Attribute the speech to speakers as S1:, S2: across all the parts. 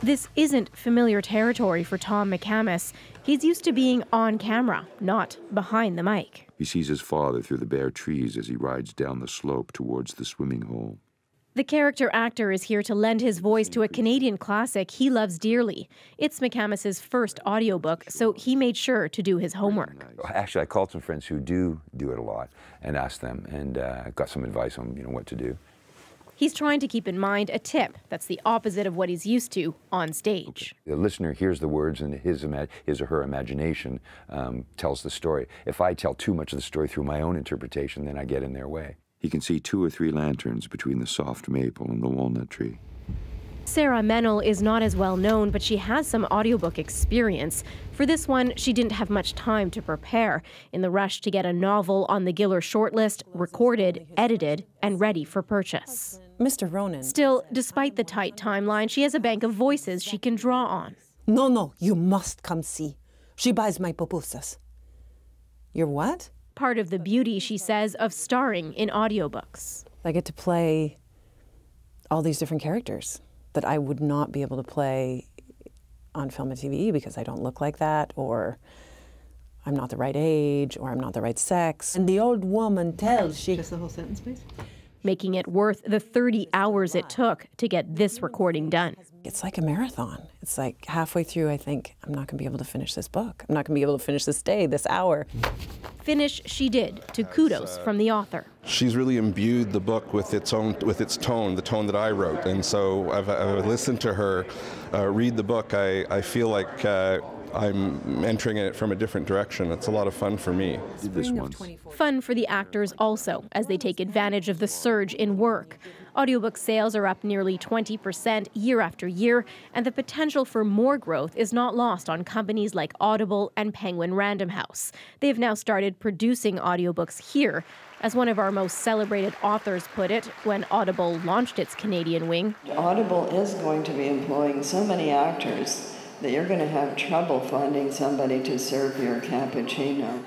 S1: This isn't familiar territory for Tom McCamus. He's used to being on camera, not behind the mic.
S2: He sees his father through the bare trees as he rides down the slope towards the swimming hole.
S1: The character actor is here to lend his voice to a Canadian classic he loves dearly. It's McCamus's first audiobook, so he made sure to do his homework.
S3: Actually, I called some friends who do it a lot and asked them, and got some advice on what to do.
S1: He's trying to keep in mind a tip that's the opposite of what he's used to on stage.
S3: The listener hears the words and his or her imagination tells the story. If I tell too much of the story through my own interpretation, then I get in their way.
S2: He can see 2 or 3 lanterns between the soft maple and the walnut tree.
S1: Sarah Mennel is not as well known, but she has some audiobook experience. For this one, she didn't have much time to prepare. In the rush to get a novel on the Giller shortlist, recorded, edited, and ready for purchase.
S4: Mr. Ronan.
S1: Still, despite the tight timeline, she has a bank of voices she can draw on.
S4: No, you must come see. She buys my pupusas. Your what?
S1: Part of the beauty, she says, of starring in audiobooks.
S4: I get to play all these different characters that I would not be able to play on film and TV because I don't look like that, or I'm not the right age, or I'm not the right sex. And the old woman tells she...
S5: Just the whole sentence, please.
S1: Making it worth the 30 hours it took to get this recording done.
S4: It's like a marathon. It's like halfway through, I think, I'm not going to be able to finish this book. I'm not going to be able to finish this day, this hour.
S1: Finish she did, to kudos from the author.
S6: She's really imbued the book with its tone, the tone that I wrote. And so I've listened to her read the book. I feel like I'm entering it from a different direction. It's a lot of fun for me.
S1: Fun for the actors also, as they take advantage of the surge in work. Audiobook sales are up nearly 20% year after year, and the potential for more growth is not lost on companies like Audible and Penguin Random House. They've now started producing audiobooks here. As one of our most celebrated authors put it, when Audible launched its Canadian wing,
S7: Audible is going to be employing so many actors that you're going to have trouble finding somebody to serve your cappuccino.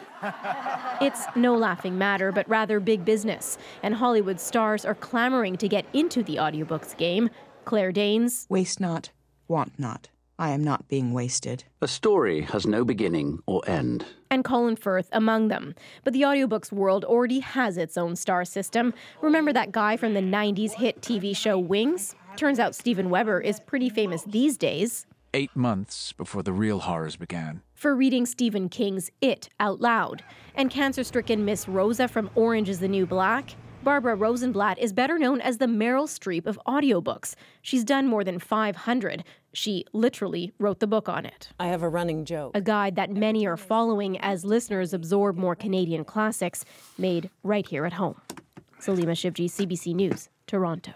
S1: It's no laughing matter, but rather big business. And Hollywood stars are clamoring to get into the audiobooks game. Claire Danes.
S8: Waste not, want not. I am not being wasted.
S9: A story has no beginning or end.
S1: And Colin Firth among them. But the audiobooks world already has its own star system. Remember that guy from the 90s hit TV show Wings? Turns out Steven Weber is pretty famous these days.
S10: 8 months before the real horrors began.
S1: For reading Stephen King's It out loud. And cancer-stricken Miss Rosa from Orange is the New Black. Barbara Rosenblatt is better known as the Meryl Streep of audiobooks. She's done more than 500. She literally wrote the book on it.
S4: I have a running joke.
S1: A guide that many are following as listeners absorb more Canadian classics made right here at home. Salima Shivji, CBC News, Toronto.